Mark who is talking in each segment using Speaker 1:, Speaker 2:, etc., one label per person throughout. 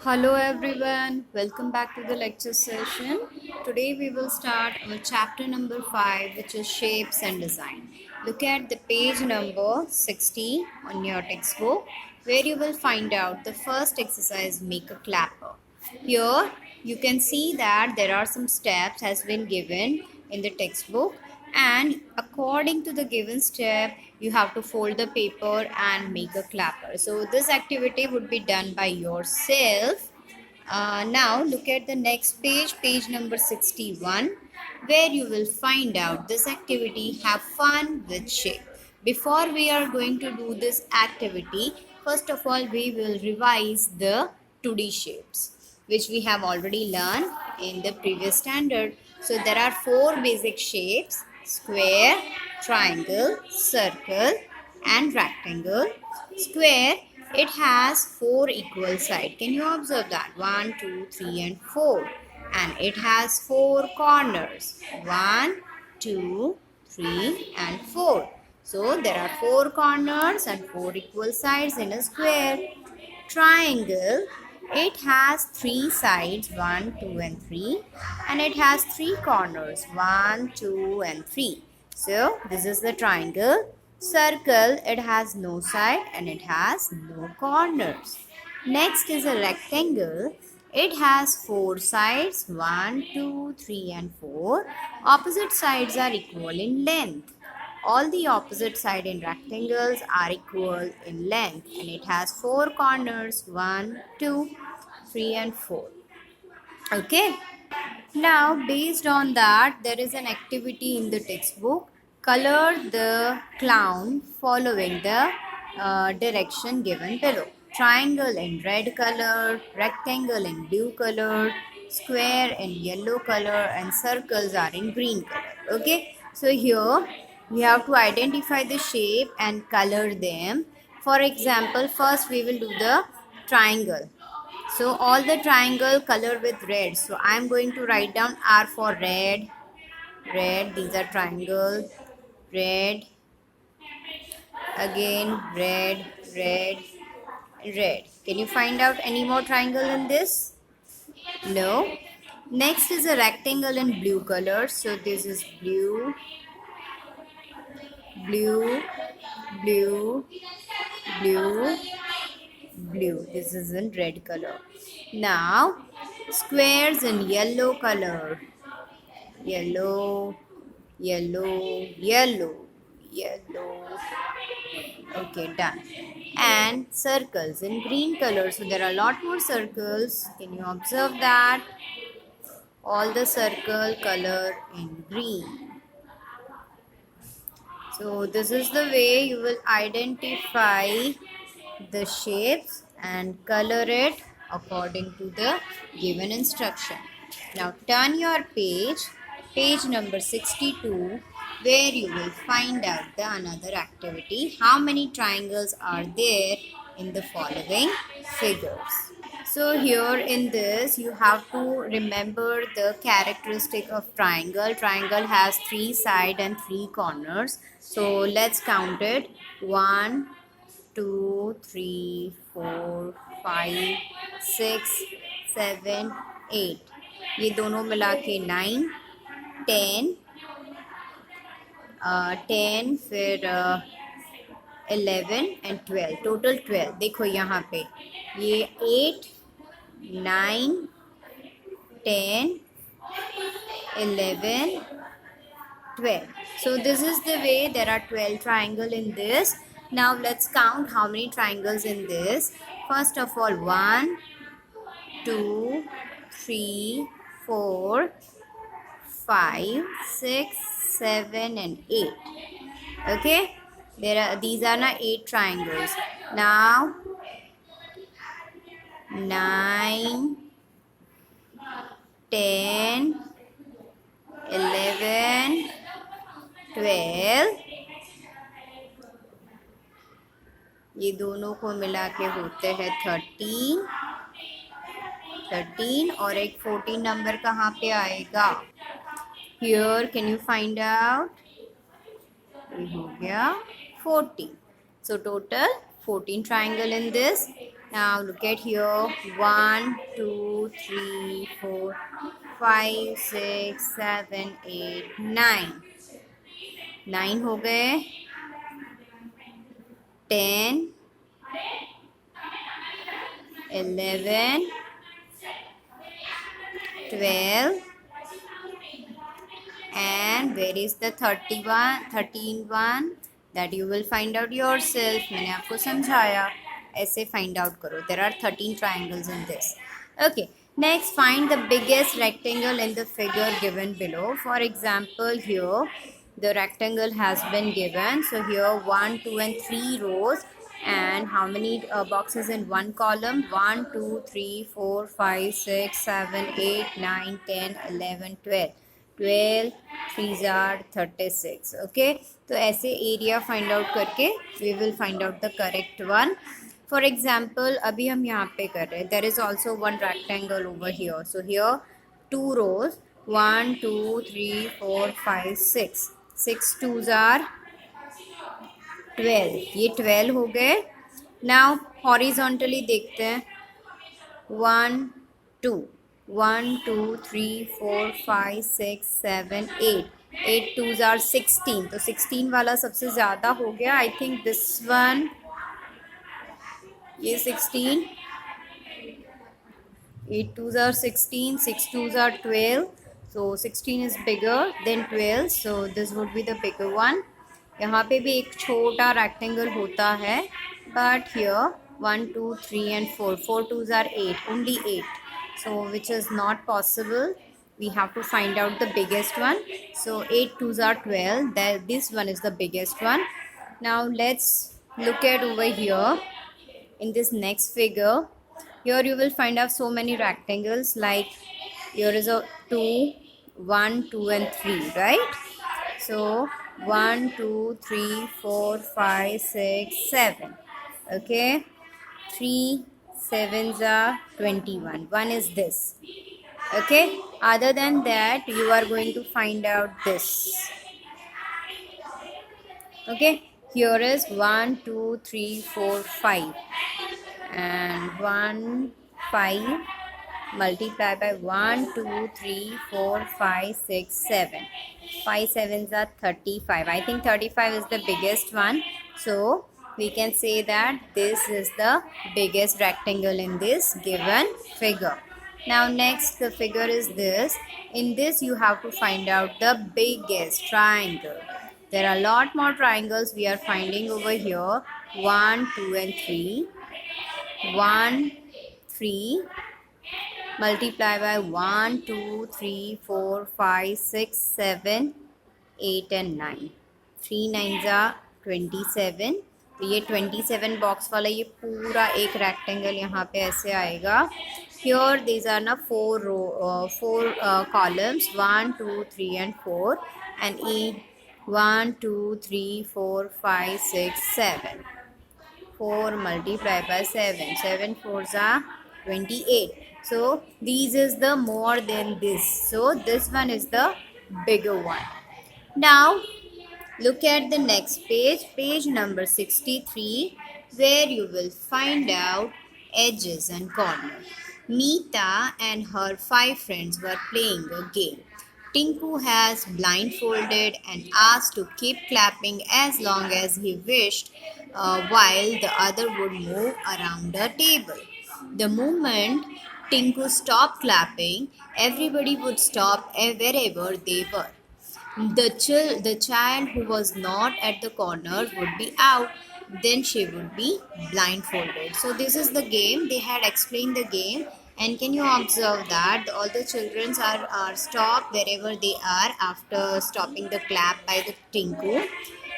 Speaker 1: Hello everyone, welcome back to the lecture session. Today we will start our chapter number 5, which is shapes and design. Look at the page number 60 on your textbook, where you will find out the first exercise, make a clapper. Here you can see that there are some steps has been given in the textbook, and according to the given step you have to fold the paper and make a clapper. So this activity would be done by yourself. Now look at the next page, page number 61, where you will find out this activity, have fun with shape. Before we are going to do this activity, first of all we will revise the 2D shapes which we have already learned in the previous standard. So there are four basic shapes: square, triangle, circle and rectangle. Square, it has four equal sides. Can you observe that? 1, 2, 3 and 4. And it has four corners. 1, 2, 3 and 4. So there are four corners and four equal sides in a square. Triangle, it has three sides, 1, 2 and 3, and it has three corners, 1, 2 and 3. So this is the triangle. Circle, it has no side and it has no corners. Next is a rectangle. It has four sides, 1, 2, 3 and 4. Opposite sides are equal in length. All the opposite side in rectangles are equal in length, and it has four corners, 1, 2, 3 and 4. Okay. Now based on that, there is an activity in the textbook. Color the clown following the direction given below. Triangle in red color, rectangle in blue color, square in yellow color and circles are in green color. Okay. So here we have to identify the shape and color them. For example, first we will do the triangle. So all the triangle color with red. So I am going to write down R for red. Red. These are triangle. Red. Again red. Red. Red. Can you find out any more triangle in this? No. Next is a rectangle in blue color. So this is blue. Blue. Blue. Blue. Blue. This is in red color. Now squares in yellow color. Yellow, yellow, yellow, yellow. Okay, done. And circles in green color. So there are a lot more circles. Can you observe that? All the circle color in green. So this is the way you will identify the shapes and color it according to the given instruction. Now turn your page, page number 62, where you will find out the another activity. How many triangles are there in the following figures? So here in this you have to remember the characteristic of triangle. Triangle has three sides and three corners. So let's count it. 1, 2, 3, 4, 5, 6, 7, 8. ये दोनों मिला के 9, 10, 10 फिर 11 and 12, total 12. देखो यहाँ पे ये 8, 9, 10, 11, 12. So this is the way there are 12 triangle in this. Now let's count how many triangles in this. First of all, 1, 2, 3, 4, 5, 6, 7 and 8. Okay, these are now 8 triangles. Now 9, 10, 11, 12. ये दोनों को मिला के होते हैं 13 और एक 14 नंबर कहाँ पे आएगा? Here can you find out? ये हो गया 14. So total 14 triangle in this. Now look at here. 1, 2, 3, 4, 5, 6, 7, 8, 9. 9 हो गए. 10, 11, 12, and where is the 13 one? That you will find out yourself. मैंने आपको समझाया. ऐसे find out करो. There are 13 triangles in this. Okay. Next, find the biggest rectangle in the figure given below. For example, here the rectangle has been given. So here 1, 2, and 3 rows. And how many boxes in one column? 1, 2, 3, 4, 5, 6, 7, 8, 9, 10, 11, 12. 12 3s are 36. Okay, तो ऐसे area find out करके we will find out the correct one. For example अभी हम यहाँ पे कर रहे हैं. There is also one rectangle over here. So here 2 rows. 1, 2, 3, 4, 5, 6. 6 2s are 12. ये 12 हो गए. नाउ हॉरिजॉन्टली देखते हैं. 1, 2. 1, 2, 3, 4, 5, 6, 7, 8. 8 2s are 16. तो 16 वाला सबसे ज़्यादा हो गया. I think this one. ये 16. 8 2s are 16. 6 2s are 12. So 16 is bigger than 12. So this would be the bigger one. यहाँ पे भी एक छोटा rectangle होता है. But here 1, 2, 3 and 4. 4 2s are 8. Only 8. So which is not possible. We have to find out the biggest one. So 8 2s are 12. This one is the biggest one. Now let's look at over here in this next figure. Here you will find out so many rectangles, like here is a 2, 1, 2 and 3, right? So 1, 2, 3, 4, 5, 6, 7. Okay, 3 7s are 21. One is this. Okay, other than that you are going to find out this. Okay, here is 1, 2, 3, 4, 5. And 1 5 multiply by 1 2 3 4 5 6 7. 5 7s are 35. I think 35 is the biggest one. So we can say that this is the biggest rectangle in this given figure. Now next the figure is this. In this you have to find out the biggest triangle. There are a lot more triangles we are finding over here. 1 2 and 3. 1 3 multiply by 1 2 3 4 5 6 7 8 and 9. 3 9s are 27. तो ये 27 box वाला ये पूरा एक rectangle यहाँ पे ऐसे आएगा. Here these are ना 4 columns. 1 2 3 and 4 and 1 2 3 4 5 6 7. 4 multiplied by 7. 7 4s are 28. So these is the more than this. So this one is the bigger one. Now look at the next page, page number 63, where you will find out edges and corners. Meeta and her 5 friends were playing a game. Tinku has blindfolded and asked to keep clapping as long as he wished, while the other would move around the table. The moment Tinku stopped clapping, everybody would stop wherever they were. The child who was not at the corner would be out. Then she would be blindfolded. So this is the game. They had explained the game. And can you observe that all the children are stopped wherever they are after stopping the clap by the Tinku.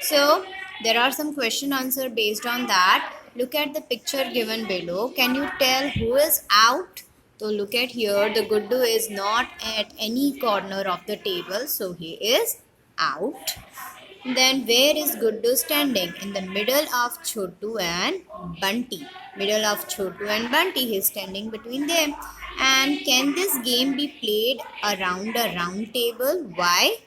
Speaker 1: So there are some question answer based on that. Look at the picture given below. Can you tell who is out? So look at here, the Guddu is not at any corner of the table, so he is out. Then where is Guddu standing? In the middle of Chotu and Bunty. Middle of Chotu and Bunty, he is standing between them. And can this game be played around a round table? Why?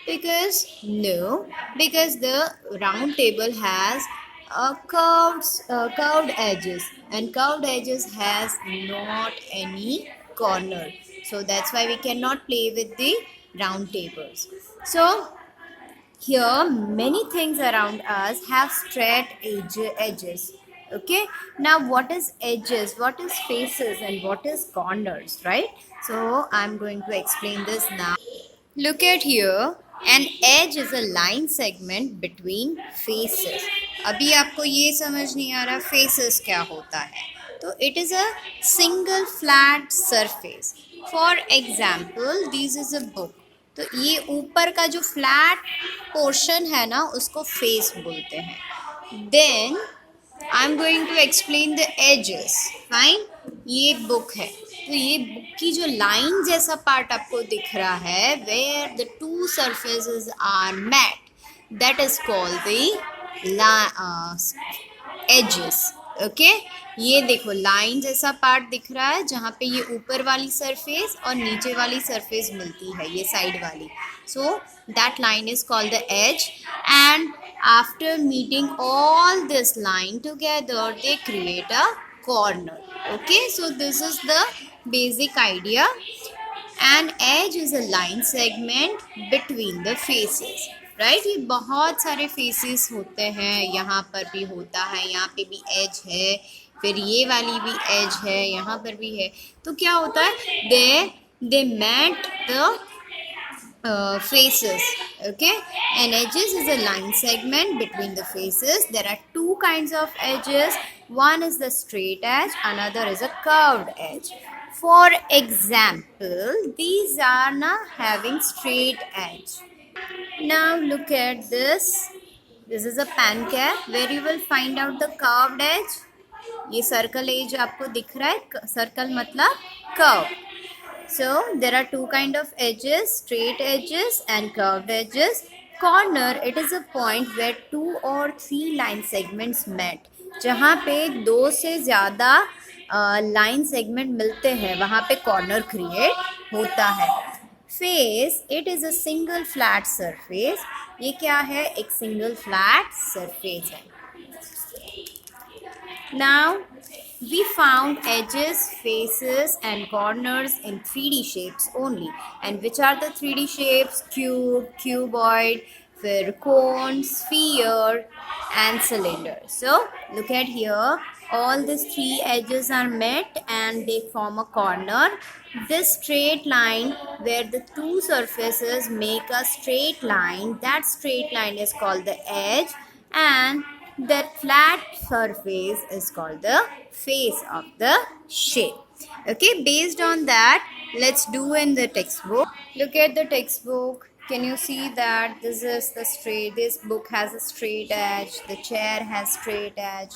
Speaker 1: Because the round table has curved edges, and curved edges has not any corner, so that's why we cannot play with the round tables. So here many things around us have straight edges. Okay, now what is edges, what is faces, and what is corners, right? So I'm going to explain this now. Look at here. An edge is a line segment between faces. अभी आपको ये समझ नहीं आ रहा faces क्या होता है, तो it is a single flat surface. For example, this is a book. तो ये ऊपर का जो flat portion है ना, उसको face बोलते हैं. Then I am going to explain the edges. Fine, ये एक बुक है, तो ये बुक की जो लाइन जैसा पार्ट आपको दिख रहा है, where the two surfaces are met, that is called the edges. Okay, ये देखो लाइन जैसा पार्ट दिख रहा है जहाँ पे ये ऊपर वाली सरफेस और नीचे वाली सरफेस मिलती है, ये साइड वाली. So that line is called the edge. And after meeting all this line together, they create a corner. Okay, so this is the basic idea. An edge is a line segment between the faces, right? ये बहुत सारे faces होते हैं, यहाँ पर भी होता है, यहाँ पे भी edge है, फिर ये वाली भी edge है, यहाँ पर भी है. तो क्या होता है, they met the faces. Okay, an edges is a line segment between the faces. There are two kinds of edges. One is the straight edge, another is a curved edge. For example, these are now having straight edge. Now look at this. This is a pen cap where you will find out the curved edge. ये circle as आपको दिख रहा है, circle मतलब curve. So there are two kind of edges, straight edges and curved edges. Corner, it is a point where two or three line segments met. जहाँ पे दो से ज़्यादा लाइन सेगमेंट मिलते हैं, वहाँ पे कॉर्नर क्रिएट होता है. Face, it is a single flat surface. ये क्या है, एक सिंगल फ्लैट सरफेस है. Now we found edges, faces and corners in 3D shapes only. And which are the 3D shapes? Cube, cuboid, cone, sphere and cylinder. So look at here, all these three edges are met and they form a corner. This straight line where the two surfaces make a straight line, that straight line is called the edge, and that flat surface is called the face of the shape. Okay, based on that, let's do in the textbook. Look at the textbook. Can you see that this is the straight, this book has a straight edge, the chair has straight edge,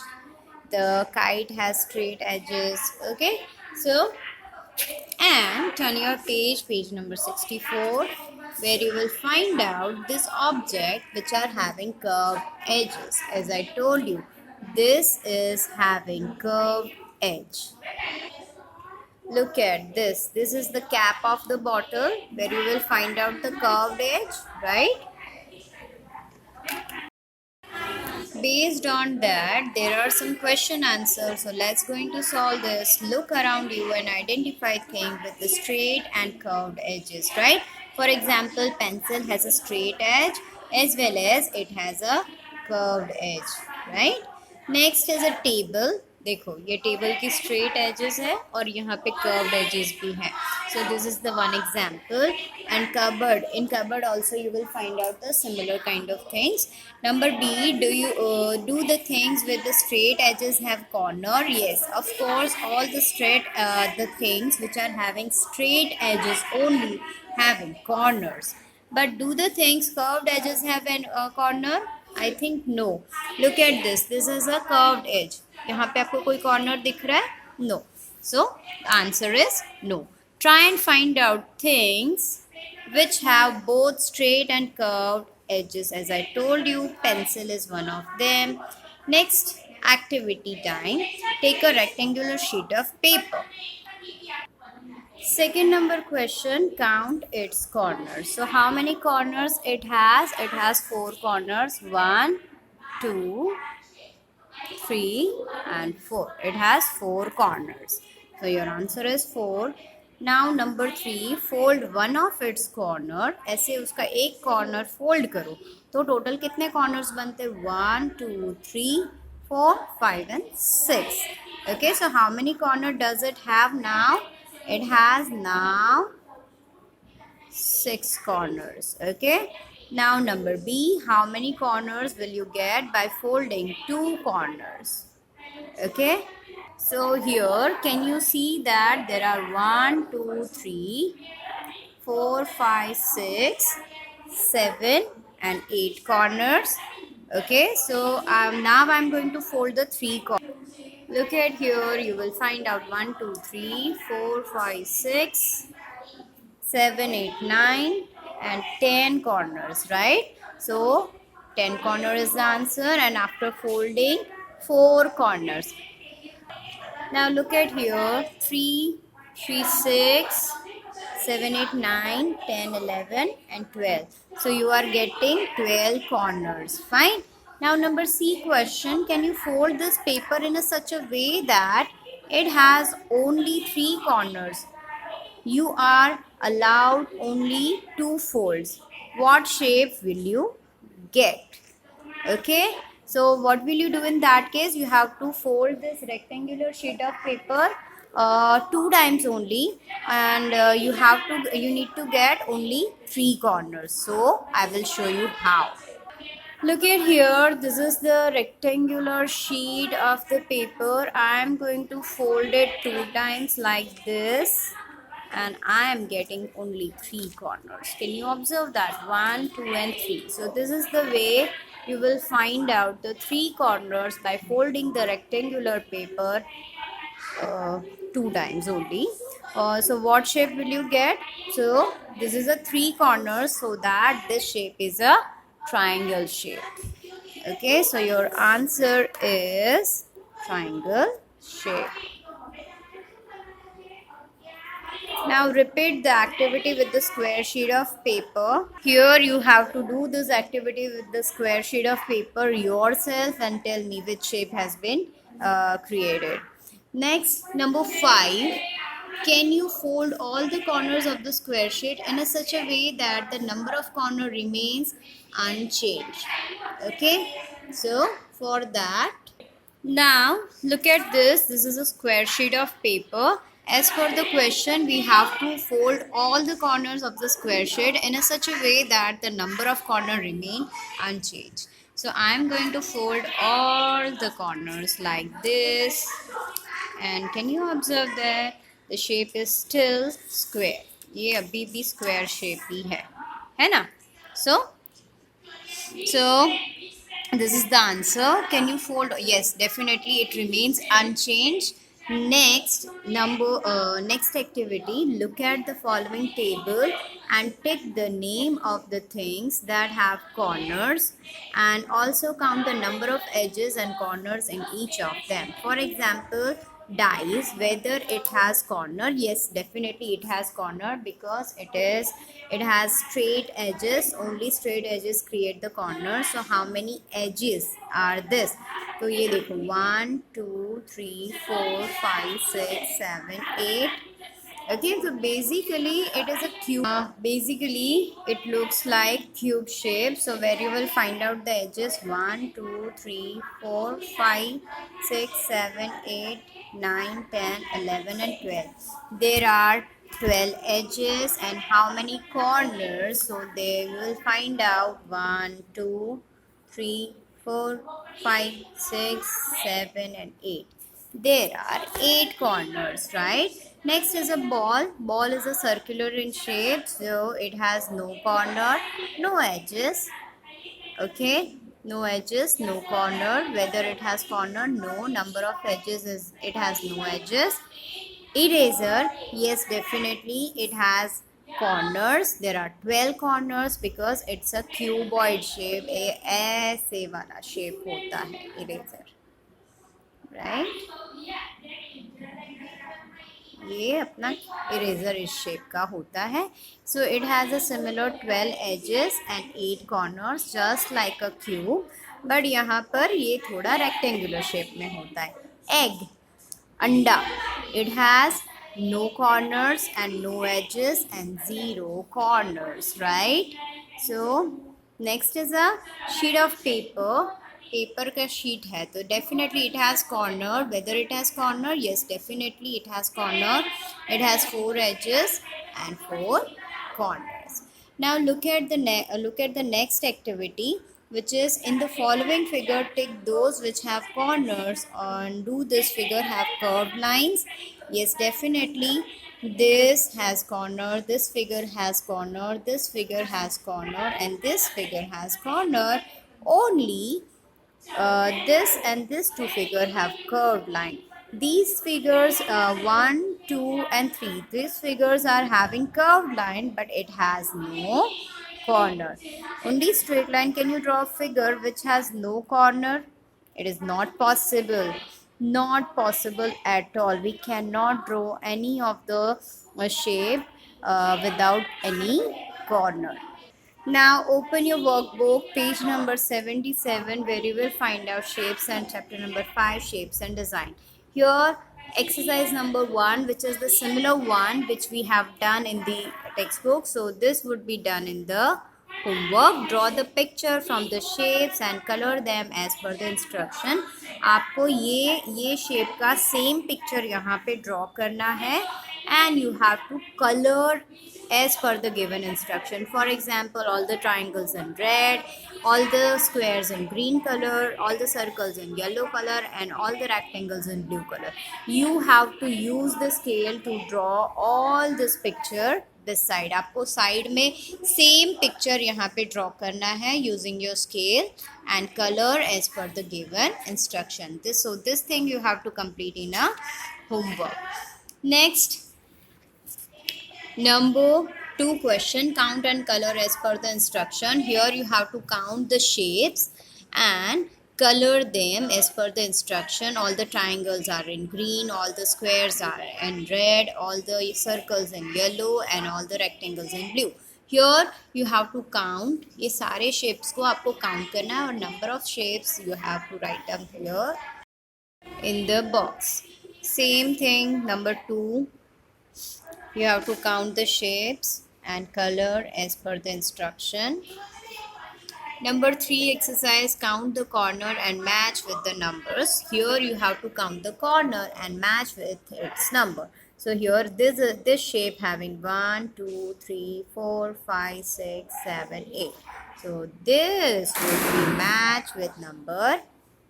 Speaker 1: the kite has straight edges. Okay, so and turn your page number 64, where you will find out this object which are having curved edges. As I told you, this is having curved edge. Look at this. This is the cap of the bottle where you will find out the curved edge, right? Based on that, there are some question answers. So let's going to solve this. Look around you and identify things with the straight and curved edges, right? For example, pencil has a straight edge as well as it has a curved edge, right? Next is a table. देखो ये table की straight edges है और यहाँ पे curved edges भी हैं. So this is the one example. And cupboard, in cupboard also you will find out the similar kind of things. Number B, do the things with the straight edges have corner? Yes, of course, all the things which are having straight edges only having corners. But do the things curved edges have a corner? I think no. Look at this. This is a curved edge. यहाँ पे आपको कोई corner दिख रहा है? No. So the answer is no. Try and find out things which have both straight and curved edges. As I told you, pencil is one of them. Next, activity time. Take a rectangular sheet of paper. Second number question, count its corners. So how many corners it has? It has 4 corners. 1, 2, 3 and 4. It has 4 corners. So your answer is 4. Now number 3, fold one of its corner. ऐसे उसका एक corner fold करो तो total कितने corners बनते? 1, 2, 3, 4, 5 and 6. Okay, so how many corner does it have now? It has now 6 corners. Okay, now number B, how many corners will you get by folding 2 corners? Okay, so here can you see that there are 1, 2, 3, 4, 5, 6, 7 and 8 corners. Okay, so now I'm going to fold the 3 corners. Look at here, you will find out 1, 2, 3, 4, 5, 6, 7, 8, 9 and 10 corners, right? So 10 corner is the answer, and after folding 4 corners. Now look at here, 3, 3, 6, 7, 8, 9, 10, 11 and 12. So you are getting 12 corners. Fine. Now number C question, can you fold this paper in a such a way that it has only 3 corners? You are allowed only 2 folds. What shape will you get? Okay, so what will you do in that case? You have to fold this rectangular sheet of paper 2 times only, and you need to get only 3 corners. So I will show you how. Look at here, this is the rectangular sheet of the paper. I am going to fold it 2 times like this, and I am getting only 3 corners. Can you observe that? 1, 2 and 3. So this is the way you will find out the 3 corners by folding the rectangular paper 2 times only. So what shape will you get? So this is a 3 corners, so that this shape is a triangle shape. Okay, so your answer is triangle shape. Now repeat the activity with the square sheet of paper. Here you have to do this activity with the square sheet of paper yourself and tell me which shape has been created. Next, number 5. Can you fold all the corners of the square sheet in a such a way that the number of corner remains unchanged? Okay, so for that, now look at this. This is a square sheet of paper. As per the question, we have to fold all the corners of the square sheet in a such a way that the number of corners remain unchanged. So I am going to fold all the corners like this, and can you observe that the shape is still square? ये अभी भी square shape ही है ना? So this is the answer. Can you fold? Yes, definitely it remains unchanged. Next next activity, look at the following table and pick the name of the things that have corners, and also count the number of edges and corners in each of them. For example, dice, whether it has corner. Yes, definitely it has corner because it has straight edges. Only straight edges create the corner. So how many edges are this? तो ये देखो 1 2 3 4 5 6 7 8. Okay, so basically it is a cube. Basically it looks like cube shape. So where you will find out the edges 1 2 3 4 5 6 7 8 9 10 11 and 12. There are 12 edges, and how many corners? So they will find out 1 2 3 4 5 6 7 and 8. There are 8 corners, right? Next is a ball. Ball is a circular in shape, so it has no corner, no edges. Okay, no edges, no corner. Whether it has corner, no. Number of edges is it has no edges. Eraser, yes, definitely it has corners. There are 12 corners because it's a cuboid shape. ऐसे वाला shape होता है eraser, right? ये अपना eraser इस shape का होता है. So it has a similar 12 edges and 8 corners just like a cube. But यहाँ पर ये थोड़ा रेक्टेंगुलर शेप में होता है. एग, अंडा, it has no corners and no edges and zero corners, right? So next is a sheet of paper. Paper का sheet है तो definitely it has corner. Whether it has corner? Yes, definitely it has corner. It has 4 edges and 4 corners. Now look at the next activity, which is in the following figure tick those which have corners, and do this figure have curved lines? Yes, definitely this has corner, this figure has corner, this figure has corner, and this figure has corner. Only this and this two figure have curved line. These figures 1, 2 and 3, these figures are having curved line, but it has no corner. Only straight line. Can you draw a figure which has no corner? It is not possible. Not possible at all. We cannot draw any of the shape without any corner. Now open your workbook, page number 77, where you will find out shapes, and chapter number 5, shapes and design. Here exercise number 1, which is the similar one which we have done in the textbook. So this would be done in the homework. Draw the picture from the shapes and color them as per the instruction. आपको ये shape का same picture यहाँ पे draw करना है, and you have to color as per the given instruction. For example, all the triangles in red, all the squares in green color, all the circles in yellow color, and all the rectangles in blue color. You have to use the scale to draw all this picture this side. आपको side में same picture यहाँ पे draw करना है using your scale and color as per the given instruction. This thing you have to complete in a homework. Next, number 2 question, count and color as per the instruction. Here you have to count the shapes and color them as per the instruction. All the triangles are in green, all the squares are in red, all the circles in yellow, and all the rectangles in blue. Here you have to count. ये सारे shapes को आपको count करना है, और number of shapes you have to write down here in the box. Same thing, number 2. You have to count the shapes and color as per the instruction. Number 3 exercise, count the corner and match with the numbers. Here you have to count the corner and match with its number. So here this shape having 1, 2, 3, 4, 5, 6, 7, 8. So this would be matched with number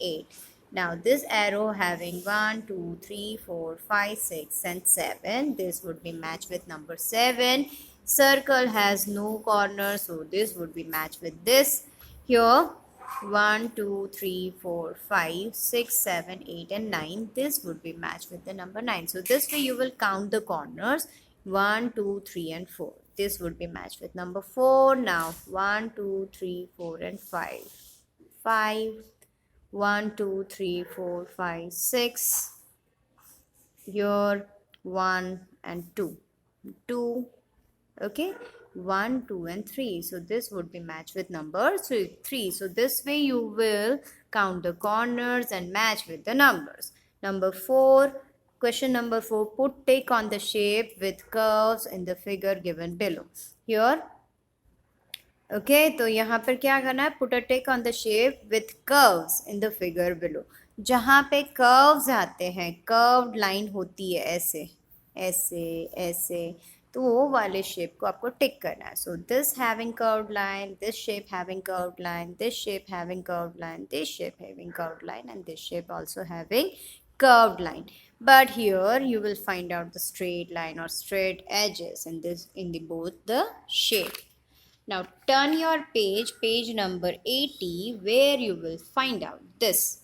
Speaker 1: 8. Now this arrow having 1, 2, 3, 4, 5, 6 and 7. This would be matched with number 7. Circle has no corner, so this would be matched with this. Here 1, 2, 3, 4, 5, 6, 7, 8 and 9. This would be matched with the number 9. So this way you will count the corners 1, 2, 3 and 4. This would be matched with number 4. Now 1, 2, 3, 4 and 5. 5. 1, 2, 3, 4, 5, 6. Here 1 and 2. 2. Okay. 1, 2 and 3. So this would be matched with number 3. So this way you will count the corners and match with the numbers. Number 4. Question number 4. Put tick on the shape with curves in the figure given below. Here okay तो यहाँ पर क्या करना है, put a tick on the shape with curves in the figure below. जहाँ पे curves आते हैं, कर्व्ड लाइन होती है ऐसे ऐसे ऐसे, तो वो वाले शेप को आपको टिक करना है. So this having curved line, this shape having curved line, this shape having curved line, this shape having curved line, and this shape also having curved line. But here you will find out the straight line or straight edges in the both the shape. Now turn your page number 80, where you will find out this.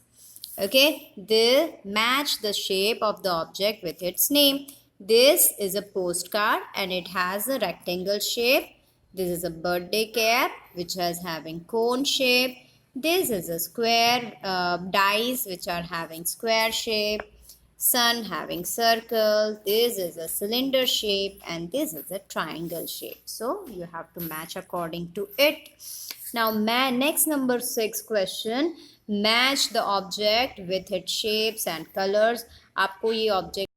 Speaker 1: Okay, they match the shape of the object with its name. This is a postcard and it has a rectangle shape. This is a birthday cap which is having cone shape. This is a square dice which are having square shape. Sun having circle. This is a cylinder shape and this is a triangle shape. So you have to match according to it. Now, next number 6 question. Match the object with its shapes and colors. आपको ये object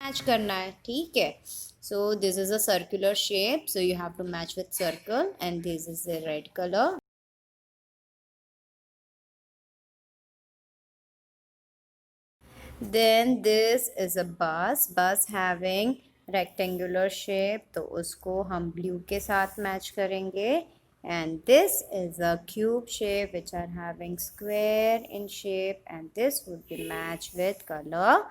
Speaker 1: match करना है, ठीक है? So this is a circular shape, so you have to match with circle, and this is a red color. Then this is a bus having rectangular shape, तो उसको हम blue के साथ match करेंगे. And this is a cube shape which are having square in shape, and this would be matched with color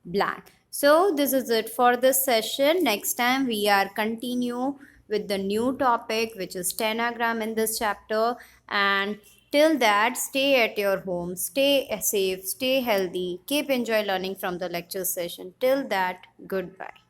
Speaker 1: black. So this is it for this session. Next time we are continue with the new topic, which is stenogram in this chapter. And till that, stay at your home, stay safe, stay healthy, keep enjoy learning from the lecture session. Till that, goodbye.